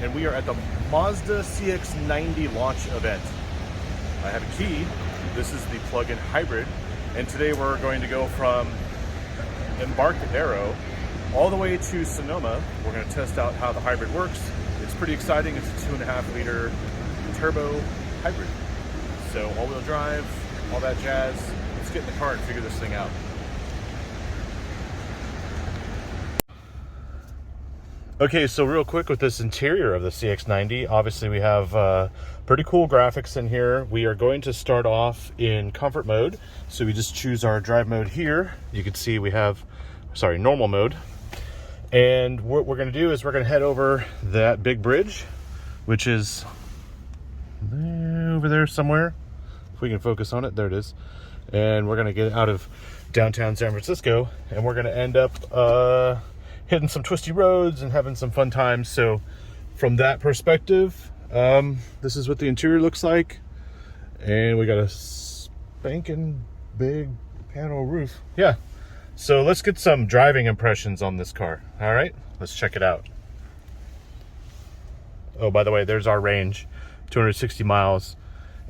And we are at the Mazda CX90 launch event. I have a key. This is the plug-in hybrid, and today we're going to go from Embarcadero all the way to Sonoma. We're going to test out how the hybrid works. It's pretty exciting. It's a 2.5 liter turbo hybrid. So all-wheel drive, all that jazz. Let's get in the car and figure this thing out. Okay, so real quick with this interior of the CX90, obviously we have pretty cool graphics in here. We are going to start off in comfort mode. So we just choose our drive mode here. You can see we have, normal mode. And what we're gonna do is we're gonna head over that big bridge, which is over there somewhere. If we can focus on it, there it is. And we're gonna get out of downtown San Francisco, and we're gonna end up hitting some twisty roads and having some fun times. So from that perspective, this is what the interior looks like. And we got a spanking big panel roof. Yeah. So let's get some driving impressions on this car. All right, let's check it out. Oh, by the way, there's our range, 260 miles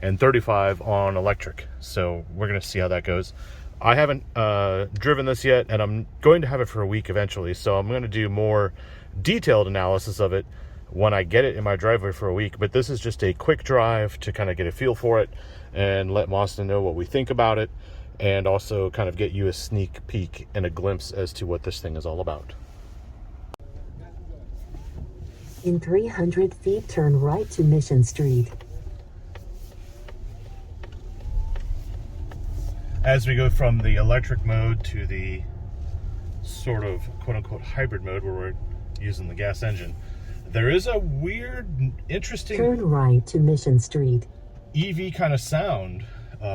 and 35 on electric. So we're gonna see how that goes. I haven't driven this yet, and I'm going to have it for a week eventually, so I'm going to do more detailed analysis of it when I get it in my driveway for a week. But this is just a quick drive to kind of get a feel for it and let Mazda know what we think about it, and also kind of get you a sneak peek and a glimpse as to what this thing is all about. In 300 feet, turn right to Mission Street. As we go from the electric mode to the sort of quote-unquote hybrid mode where we're using the gas engine, there is a weird, interesting turn right to Mission Street EV kind of sound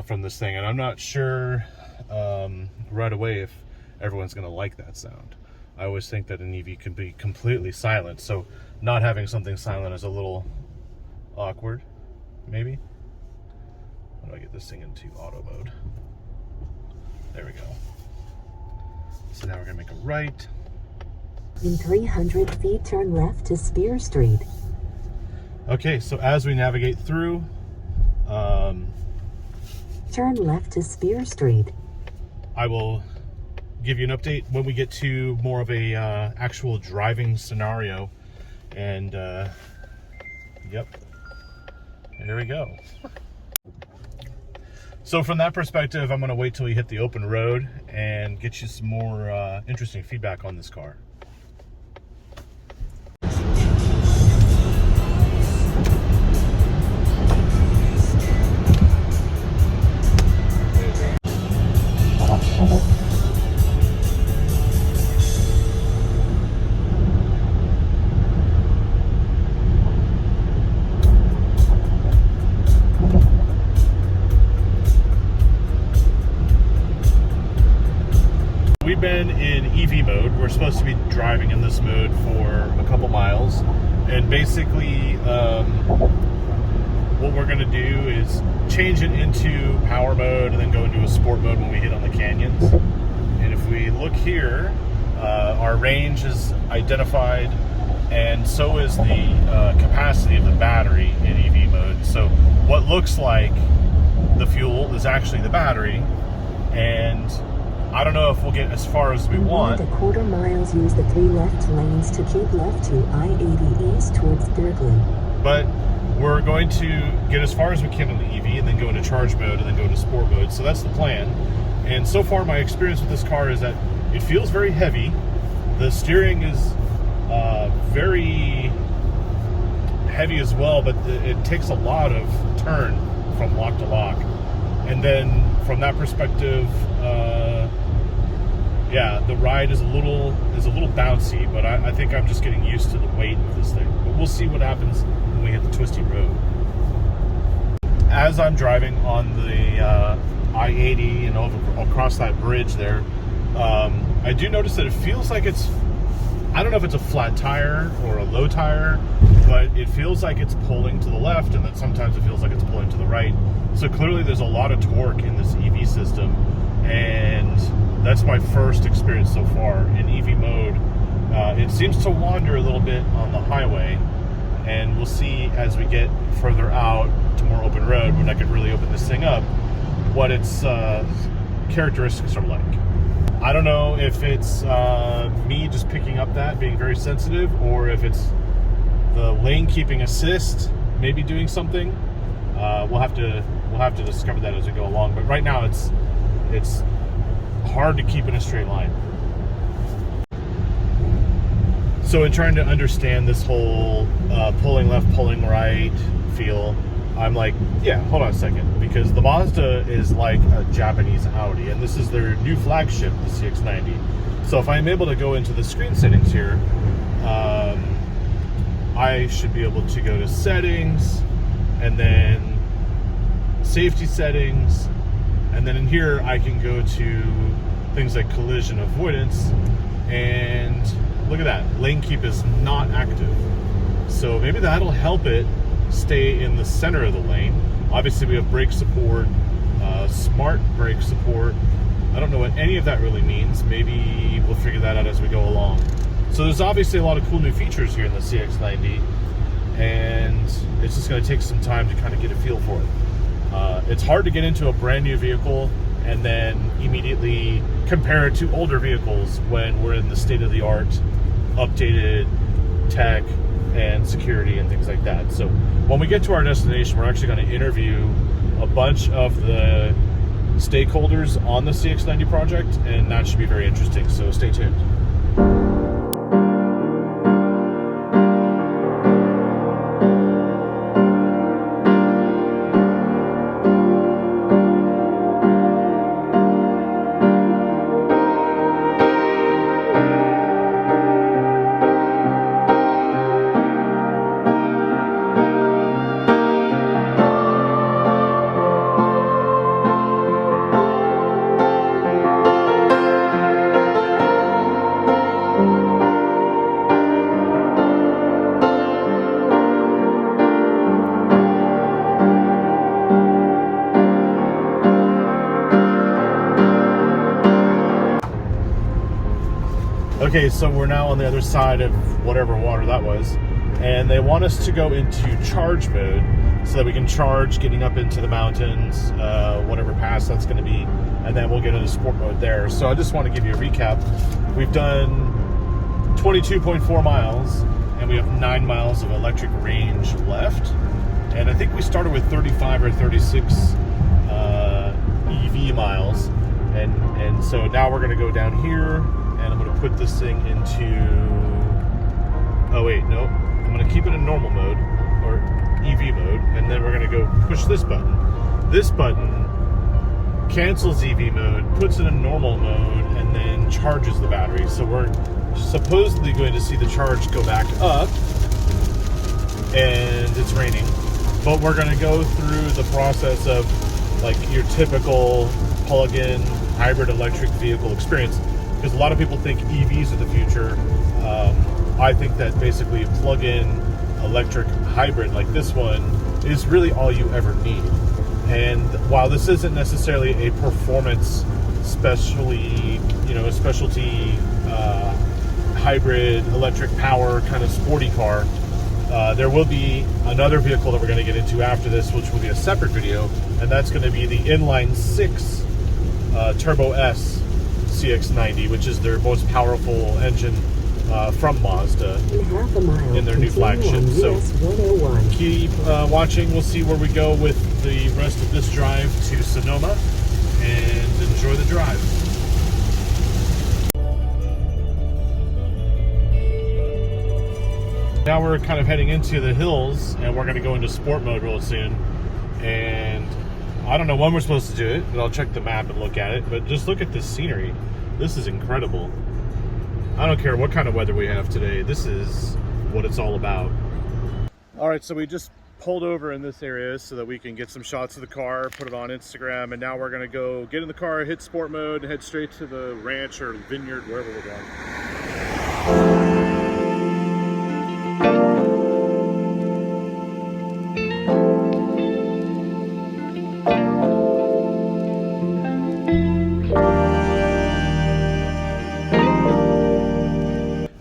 from this thing, and I'm not sure right away if everyone's going to like that sound. I always think that an EV can be completely silent, so not having something silent is a little awkward, maybe. How do I get this thing into auto mode? There we go. So now we're gonna make a right. In 300 feet, turn left to Spear Street. Okay, so as we navigate through, turn left to Spear Street. I will give you an update when we get to more of a actual driving scenario. And yep, there we go. So from that perspective, I'm gonna wait till we hit the open road and get you some more interesting feedback on this car. We've been in EV mode. We're supposed to be driving in this mode for a couple miles, and basically what we're going to do is change it into power mode and then go into a sport mode when we hit on the canyons. And if we look here, our range is identified, and so is the capacity of the battery in EV mode. So what looks like the fuel is actually the battery, and I don't know if we'll get as far as we want. In 1/4 miles, use the 3 left lanes to keep left to I-80 east towards Berkeley. But we're going to get as far as we can on the EV and then go into charge mode and then go into sport mode. So that's the plan. And so far my experience with this car is that it feels very heavy. The steering is very heavy as well, but it takes a lot of turn from lock to lock. And then from that perspective, yeah, the ride is a little bouncy, but I think I'm just getting used to the weight of this thing. But we'll see what happens when we hit the twisty road. As I'm driving on the I-80 and over across that bridge there, I do notice that it feels like it's, I don't know if it's a flat tire or a low tire, but it feels like it's pulling to the left, and then sometimes it feels like it's pulling to the right. So clearly there's a lot of torque in this EV system, and that's my first experience so far in EV mode. It seems to wander a little bit on the highway, And we'll see as we get further out to more open road, when I could really open this thing up, what its characteristics are like. I don't know if it's me just picking up that, being very sensitive, or if it's the lane keeping assist maybe doing something. We'll have to discover that as we go along. But right now it's hard to keep in a straight line. So in trying to understand this whole pulling left, pulling right feel, I'm like, yeah, hold on a second, because the Mazda is like a Japanese Audi, and this is their new flagship, the CX-90. So if I'm able to go into the screen settings here, I should be able to go to settings, and then safety settings, and then in here I can go to things like collision avoidance, and look at that, lane keep is not active. So maybe that'll help it stay in the center of the lane. Obviously we have brake support, smart brake support. I don't know what any of that really means. Maybe we'll figure that out as we go along. So there's obviously a lot of cool new features here in the CX-90, and it's just going to take some time to kind of get a feel for it. It's hard to get into a brand new vehicle and then immediately compare it to older vehicles when we're in the state-of-the-art, updated tech and security and things like that. So when we get to our destination, we're actually going to interview a bunch of the stakeholders on the CX-90 project, and that should be very interesting. So stay tuned. Okay, so we're now on the other side of whatever water that was, and they want us to go into charge mode so that we can charge getting up into the mountains, whatever pass that's going to be, and then we'll get into sport mode there. So I just want to give you a recap. We've done 22.4 miles, and we have 9 miles of electric range left, and I think we started with 35 or 36 EV miles, and so now we're going to go down here, and I'm going to put this thing into, oh wait, no, I'm going to keep it in normal mode, or EV mode, and then we're going to go push this button. This button cancels EV mode, puts it in normal mode, and then charges the battery. So we're supposedly going to see the charge go back up, and it's raining, but we're going to go through the process of like your typical plug-in hybrid electric vehicle experience. Because a lot of people think EVs are the future. I think that basically a plug-in electric hybrid like this one is really all you ever need. And while this isn't necessarily a performance specialty hybrid electric power kind of sporty car, there will be another vehicle that we're going to get into after this, which will be a separate video, and that's going to be the Inline 6 Turbo S CX-90, which is their most powerful engine from Mazda in their new flagship. So keep watching. We'll see where we go with the rest of this drive to Sonoma, and enjoy the drive. Now we're kind of heading into the hills, and we're going to go into sport mode real soon, and I don't know when we're supposed to do it, but I'll check the map and look at it. But just look at this scenery. This is incredible. I don't care what kind of weather we have today. This is what it's all about. All right, so we just pulled over in this area so that we can get some shots of the car, put it on Instagram, and now we're gonna go get in the car, hit sport mode, and head straight to the ranch or vineyard, wherever we're going.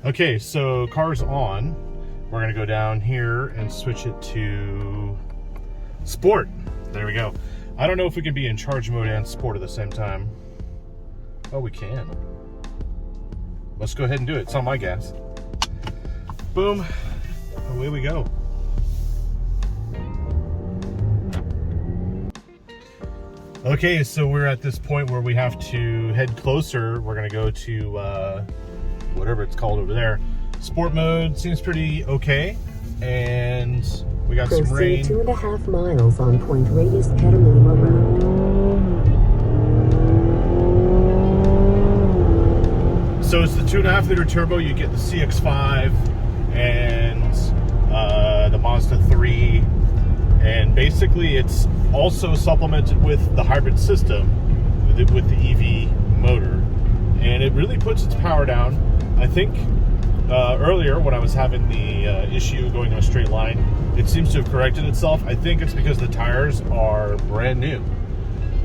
Okay, so car's on. we're gonna go down here and switch it to Sport. There we go. I don't know if we can be in charge mode and Sport at the same time. Oh, we can. Let's go ahead and do it. It's on my gas. Boom. Away we go. Okay, so we're at this point where we have to head closer. We're gonna go to whatever it's called over there. Sport mode seems pretty okay, and we got some rain. Proceed 2.5 miles on Point Reyes Petaluma Road. So it's the 2.5 liter turbo. You get the CX-5 and the Mazda 3, and basically it's also supplemented with the hybrid system with the EV motor, and it really puts its power down. I think earlier when I was having the issue going in a straight line, it seems to have corrected itself. I think it's because the tires are brand new,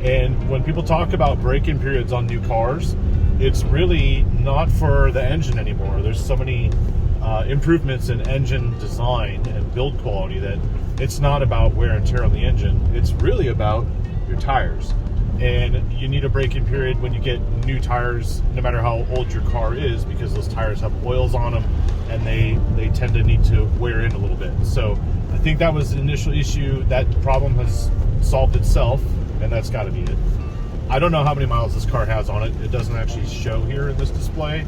and when people talk about break-in periods on new cars, it's really not for the engine anymore. There's so many improvements in engine design and build quality that it's not about wear and tear on the engine. It's really about your tires. And you need a break-in period when you get new tires, no matter how old your car is, because those tires have oils on them and they tend to need to wear in a little bit. So I think that was the initial issue. That problem has solved itself, and that's got to be it. I don't know how many miles this car has on it. It doesn't actually show here in this display,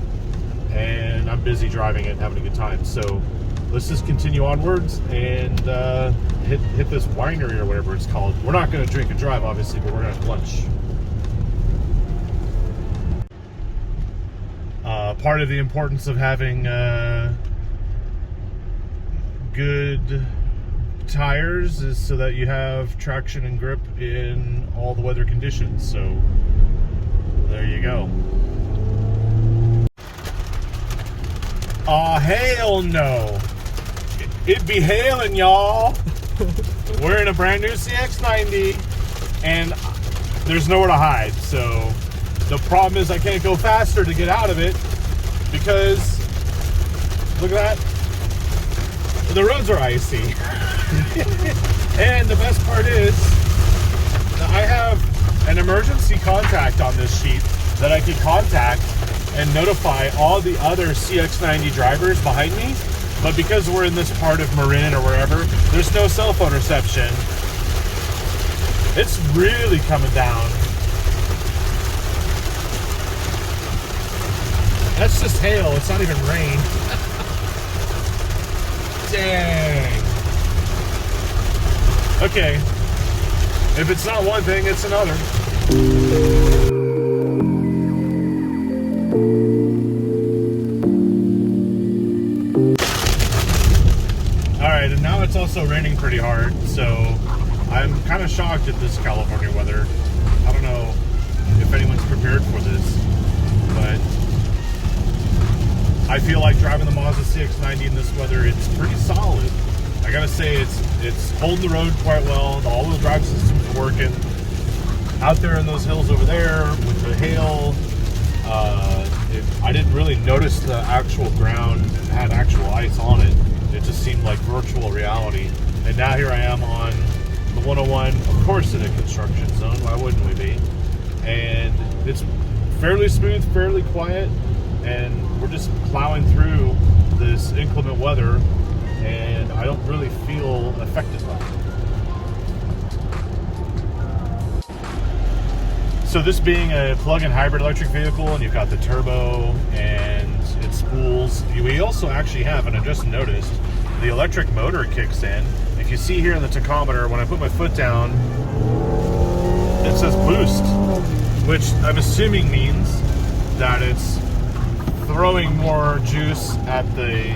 and I'm busy driving it and having a good time. So let's just continue onwards and hit this winery or whatever it's called. We're not going to drink and drive, obviously, but we're going to have lunch. Part of the importance of having good tires is so that you have traction and grip in all the weather conditions. So there you go. Aw, hell no. It be hailing, y'all. We're in a brand new CX-90 and there's nowhere to hide. So the problem is I can't go faster to get out of it because look at that. The roads are icy. And the best part is I have an emergency contact on this sheet that I can contact and notify all the other CX-90 drivers behind me. But because we're in this part of Marin or wherever, there's no cell phone reception. It's really coming down. That's just hail. It's not even rain. Dang. Okay. If it's not one thing, it's another. Alright, and now it's also raining pretty hard, so I'm kind of shocked at this California weather. I don't know if anyone's prepared for this, but I feel like driving the Mazda CX-90 in this weather, it's pretty solid. I gotta say, it's holding the road quite well. The all-wheel drive system's working. Out there in those hills over there with the hail, I didn't really notice the actual ground had actual ice on it. It just seemed like virtual reality. And now here I am on the 101, of course in a construction zone. Why wouldn't we be? And it's fairly smooth, fairly quiet, and we're just plowing through this inclement weather, and I don't really feel affected by it. So this being a plug-in hybrid electric vehicle, and you've got the turbo and it spools, we also actually have, and I just noticed, the electric motor kicks in. If you see here in the tachometer, when I put my foot down, it says boost, which I'm assuming means that it's throwing more juice at the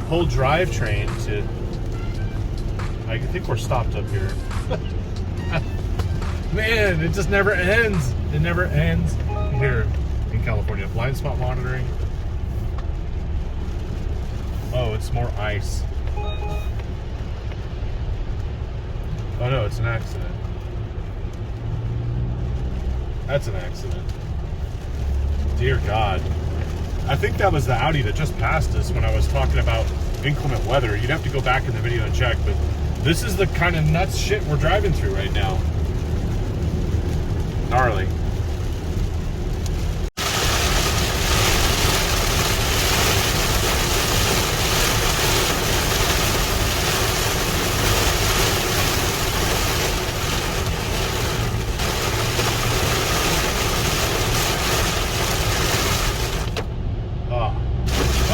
whole drivetrain to... I think we're stopped up here. Man, it just never ends. It never ends here in California. Blind spot monitoring. Oh, it's more ice. Oh no, it's an accident. That's an accident. Dear God. I think that was the Audi that just passed us when I was talking about inclement weather. You'd have to go back in the video and check, but this is the kind of nuts shit we're driving through right now. Gnarly.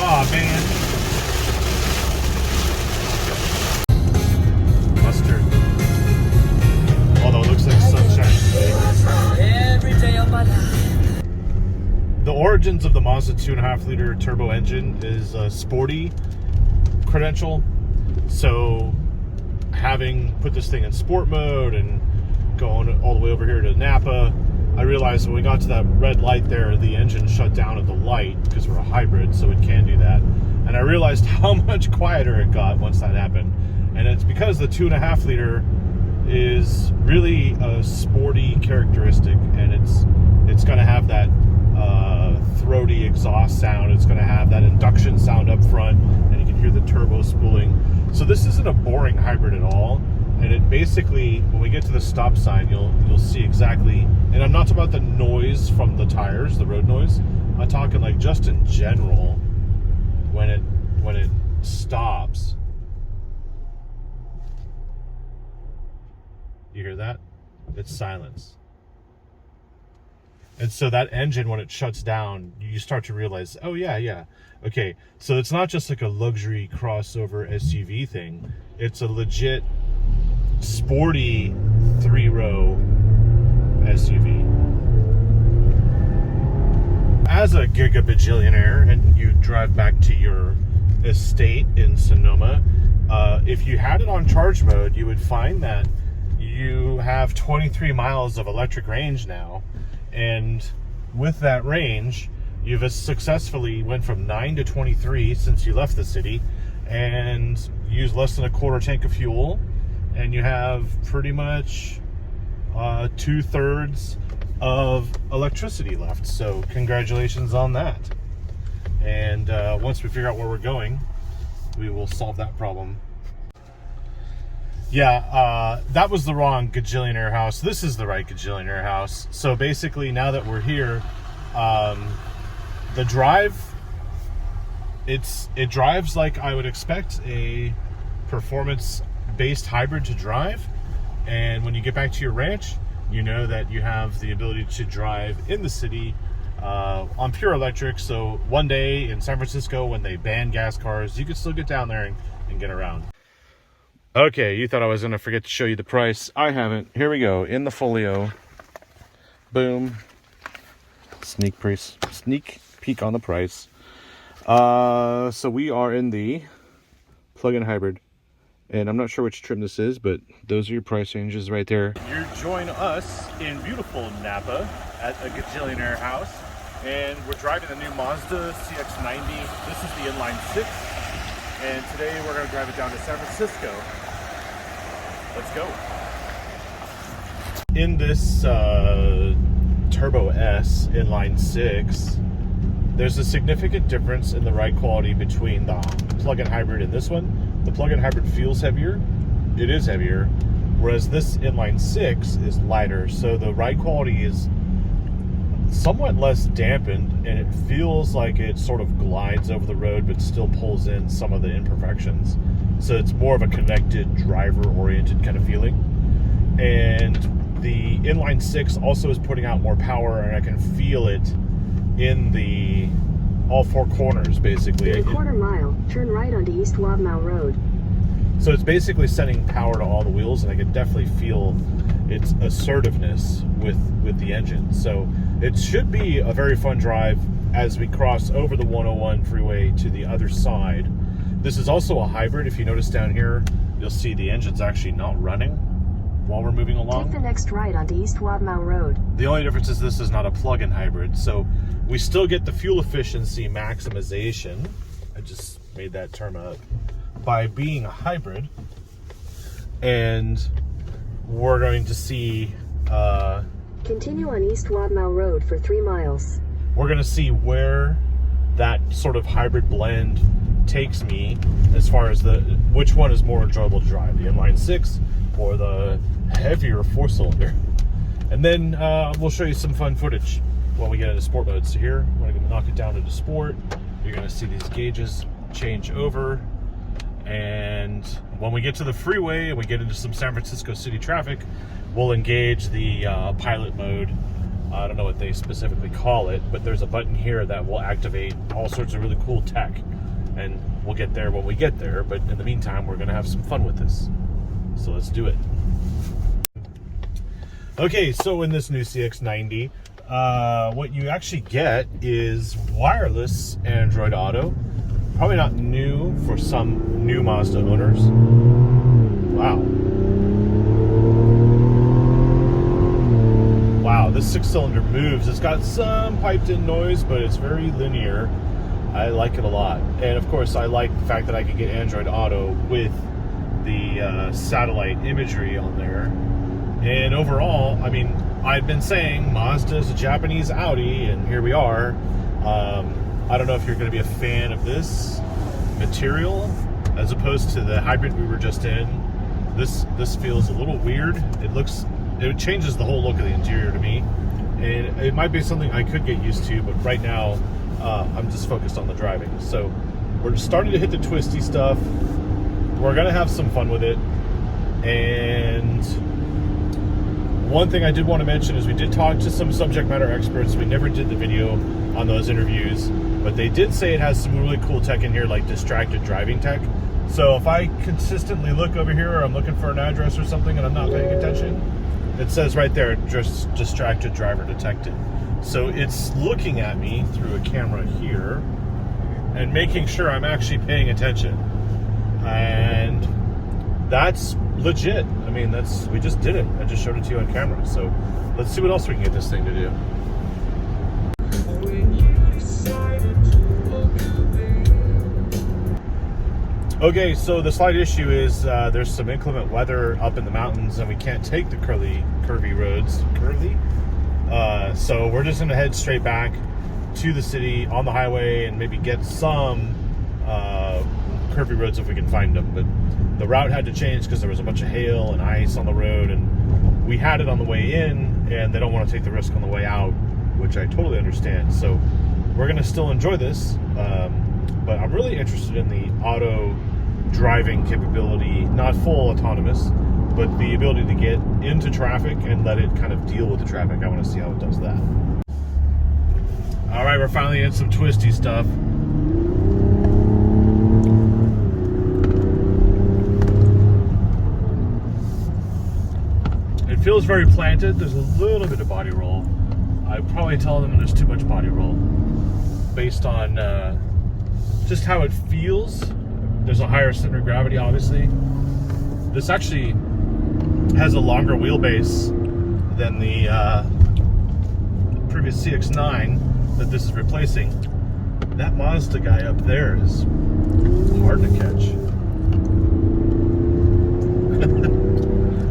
Oh man. Mustard. Although it looks like sunshine today. Every day of my life. The origins of the Mazda 2.5 liter turbo engine is a sporty credential. So having put this thing in sport mode and going all the way over here to Napa, I realized when we got to that red light there, the engine shut down at the light because we're a hybrid, so it can do that. And I realized how much quieter it got once that happened. And it's because the 2.5 liter is really a sporty characteristic, and it's going to have that throaty exhaust sound. It's going to have that induction sound up front, and you can hear the turbo spooling. So this isn't a boring hybrid at all. And it basically, when we get to the stop sign, you'll see exactly. And I'm not talking about the noise from the tires, the road noise. I'm talking like just in general, when it stops. You hear that? It's silence. And so that engine, when it shuts down, you start to realize, oh yeah. Okay, so it's not just like a luxury crossover SUV thing. It's a legit sporty 3-row SUV. As a gigabajillionaire and you drive back to your estate in Sonoma, if you had it on charge mode, you would find that you have 23 miles of electric range now. And with that range, you've successfully went from 9 to 23 since you left the city and used less than a quarter tank of fuel. And you have pretty much 2/3 of electricity left. So congratulations on that. And once we figure out where we're going, we will solve that problem. Yeah, that was the wrong gajillionaire house. This is the right gajillionaire house. So basically, now that we're here, the drive, it drives like I would expect a performance-based hybrid to drive. And when you get back to your ranch, you know that you have the ability to drive in the city on pure electric. So one day in San Francisco, when they ban gas cars, you can still get down there and get around. Okay, you thought I was going to forget to show you the price. I haven't. Here we go. In the folio. Boom. Sneak peek on the price. So we are in the plug-in hybrid. And I'm not sure which trim this is, but those are your price ranges right there. You join us in beautiful Napa at a gajillionaire house. And we're driving the new Mazda CX-90. This is the Inline 6. And today we're going to drive it down to San Francisco. Let's go. In this Turbo S Inline 6, there's a significant difference in the ride quality between the plug-in hybrid and this one. The plug-in hybrid feels heavier. It is heavier. Whereas this Inline 6 is lighter. So the ride quality is somewhat less dampened, and it feels like it sort of glides over the road but still pulls in some of the imperfections. So it's more of a connected, driver-oriented kind of feeling. And the Inline 6 also is putting out more power, and I can feel it in all four corners, basically. In a quarter mile, turn right onto East Wabmau Road. So it's basically sending power to all the wheels, and I can definitely feel its assertiveness with the engine. So it should be a very fun drive as we cross over the 101 freeway to the other side. This is also a hybrid. If you notice down here, you'll see the engine's actually not running while we're moving along. Take the next right onto East Wabmau Road. The only difference is this is not a plug-in hybrid, so we still get the fuel efficiency maximization. I just made that term up. By being a hybrid, and we're going to see continue on East Wabmau Road for 3 miles. We're going to see where that sort of hybrid blend takes me as far as which one is more enjoyable to drive, the inline 6 or the heavier 4-cylinder. And then we'll show you some fun footage when we get into sport mode. So here, we're going to knock it down into sport. You're going to see these gauges change over. And when we get to the freeway and we get into some San Francisco city traffic, we'll engage the pilot mode. I don't know what they specifically call it, but there's a button here that will activate all sorts of really cool tech. And we'll get there when we get there, but in the meantime, we're gonna have some fun with this. So let's do it. Okay, so in this new CX90, what you actually get is wireless Android Auto. Probably not new for some new Mazda owners. Wow. Wow, this 6-cylinder moves. It's got some piped-in noise, but it's very linear. I like it a lot. And of course, I like the fact that I can get Android Auto with the satellite imagery on there. And overall, I mean, I've been saying Mazda is a Japanese Audi, and here we are. I don't know if you're going to be a fan of this material as opposed to the hybrid we were just in. This feels a little weird. It changes the whole look of the interior to me, and it might be something I could get used to, but right now I'm just focused on the driving. So we're starting to hit the twisty stuff. We're gonna have some fun with it. And one thing I did want to mention is we did talk to some subject matter experts. We never did the video on those interviews, but they did say it has some really cool tech in here, like distracted driving tech. So if I consistently look over here, or I'm looking for an address or something and I'm not paying attention, it says right there, just distracted driver detected. So it's looking at me through a camera here and making sure I'm actually paying attention. And that's legit. I mean, we just did it. I just showed it to you on camera. So let's see what else we can get this thing to do. Okay, so the slight issue is there's some inclement weather up in the mountains and we can't take the curvy roads. So we're just gonna head straight back to the city on the highway and maybe get some curvy roads if we can find them. But the route had to change because there was a bunch of hail and ice on the road, and we had it on the way in and they don't want to take the risk on the way out, which I totally understand. So we're gonna still enjoy this, but I'm really interested in the auto driving capability, not full autonomous, but the ability to get into traffic and let it kind of deal with the traffic. I want to see how it does that. All right, we're finally in some twisty stuff. It feels very planted. There's a little bit of body roll. I'd probably tell them there's too much body roll based on just how it feels. There's a higher center of gravity, obviously. This actually has a longer wheelbase than the previous CX-9 that this is replacing. That Mazda guy up there is hard to catch.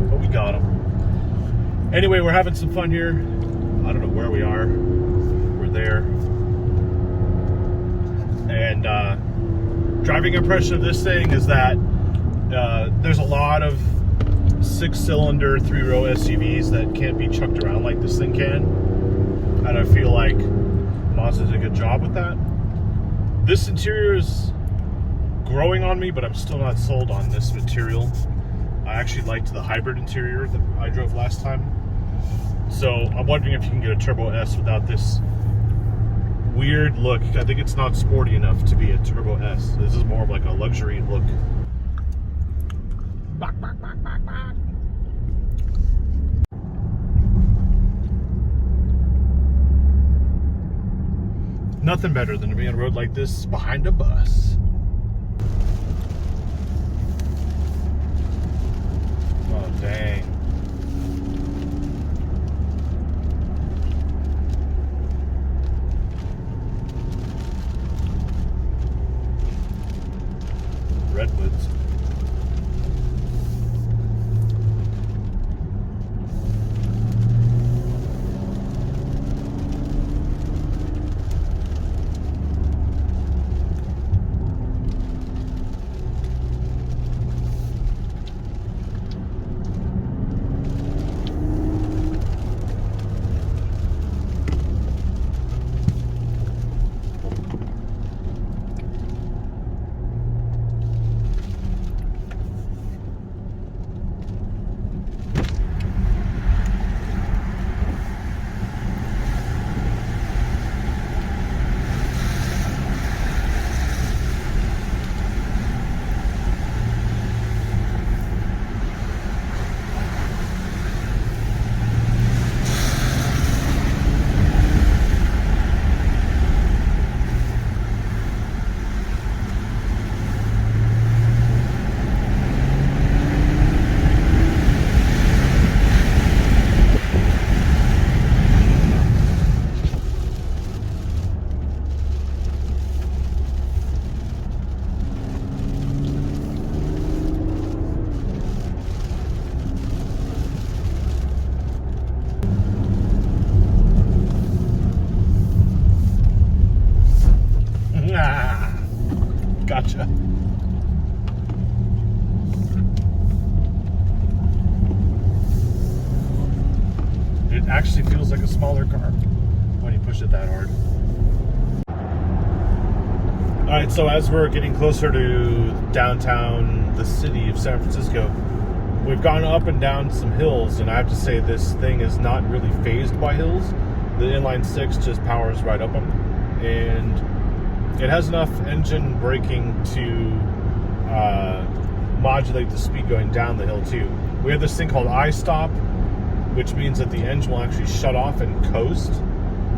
But we got him. Anyway, we're having some fun here. I don't know where we are. We're there. And driving impression of this thing is that there's a lot of 6-cylinder 3-row SUVs that can't be chucked around like this thing can, and I feel like Mazda did a good job with that. This interior is growing on me, but I'm still not sold on this material. I actually liked the hybrid interior that I drove last time, so I'm wondering if you can get a Turbo S without this weird look. I think it's not sporty enough to be a Turbo S. This is more of like a luxury look. Back, back, back, back, back. Nothing better than to be on a road like this behind a bus. Oh, dang. Redwoods. Gotcha. It actually feels like a smaller car when you push it that hard. Alright, so as we're getting closer to downtown, the city of San Francisco, we've gone up and down some hills, and I have to say this thing is not really fazed by hills. The inline 6 just powers right up them, and it has enough engine braking to modulate the speed going down the hill too. We have this thing called I-stop, which means that the engine will actually shut off and coast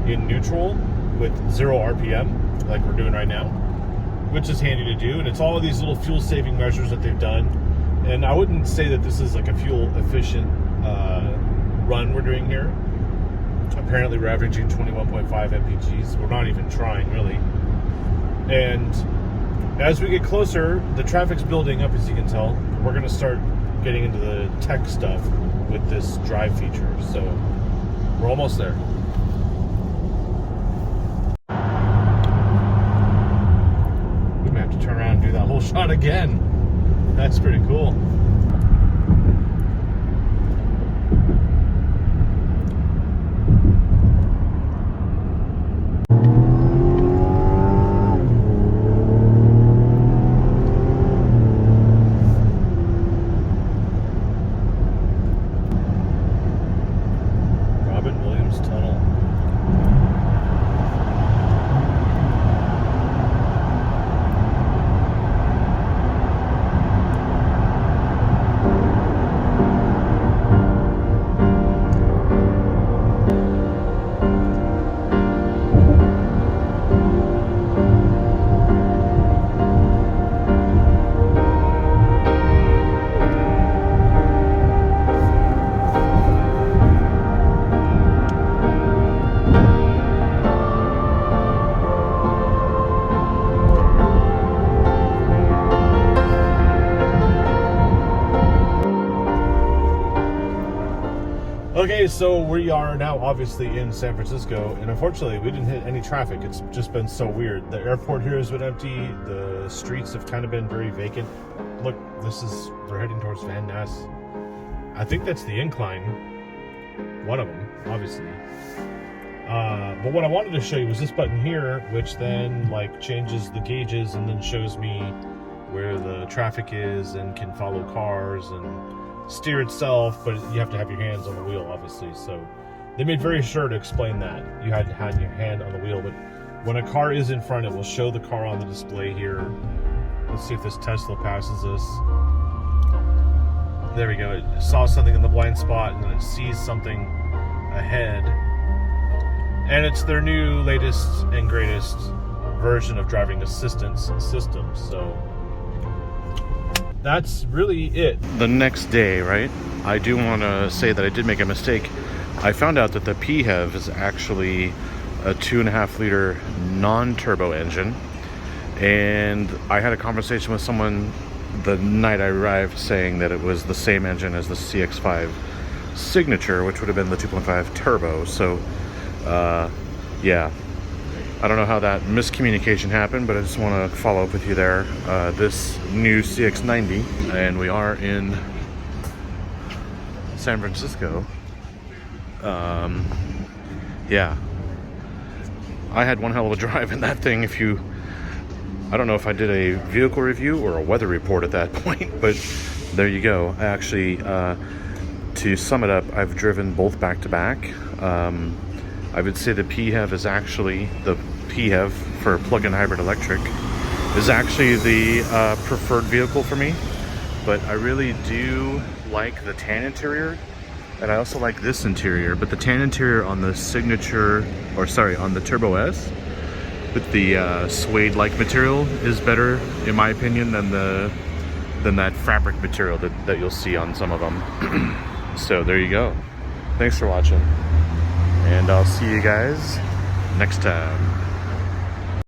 in neutral with 0 RPM, like we're doing right now, which is handy to do. And it's all of these little fuel saving measures that they've done. And I wouldn't say that this is like a fuel efficient run we're doing here. Apparently we're averaging 21.5 mpgs. We're not even trying really. And as we get closer, the traffic's building up, as you can tell. We're gonna start getting into the tech stuff with this drive feature. So we're almost there. We may have to turn around and do that whole shot again. That's pretty cool. Okay, so we are now obviously in San Francisco, and unfortunately we didn't hit any traffic. It's just been so weird. The airport here has been empty. The streets have kind of been very vacant. Look, we're heading towards Van Ness. I think that's the incline. One of them, obviously. But what I wanted to show you was this button here, which then like changes the gauges and then shows me where the traffic is and can follow cars and steer itself, but you have to have your hands on the wheel, obviously. So they made very sure to explain that you had to have your hand on the wheel. But when a car is in front, it will show the car on the display here. Let's see if this Tesla passes us. There we go. It saw something in the blind spot, and then it sees something ahead. And it's their new latest and greatest version of driving assistance system. So that's really it. The next day, right? I do want to say that I did make a mistake. I found out that the PHEV is actually a 2.5 liter non-turbo engine. And I had a conversation with someone the night I arrived saying that it was the same engine as the CX-5 Signature, which would have been the 2.5 turbo. So, yeah. I don't know how that miscommunication happened, but I just want to follow up with you there. This new CX90, and we are in San Francisco. Yeah. I had one hell of a drive in that thing. I don't know if I did a vehicle review or a weather report at that point, but there you go. Actually, to sum it up, I've driven both back to back. I would say the PHEV is actually, the PHEV for plug-in hybrid electric is actually the preferred vehicle for me. But I really do like the tan interior, and I also like this interior. But the tan interior on the Signature, or sorry, on the Turbo S with the suede-like material is better, in my opinion, than that fabric material that you'll see on some of them. So there you go. Thanks for watching. And I'll see you guys next time.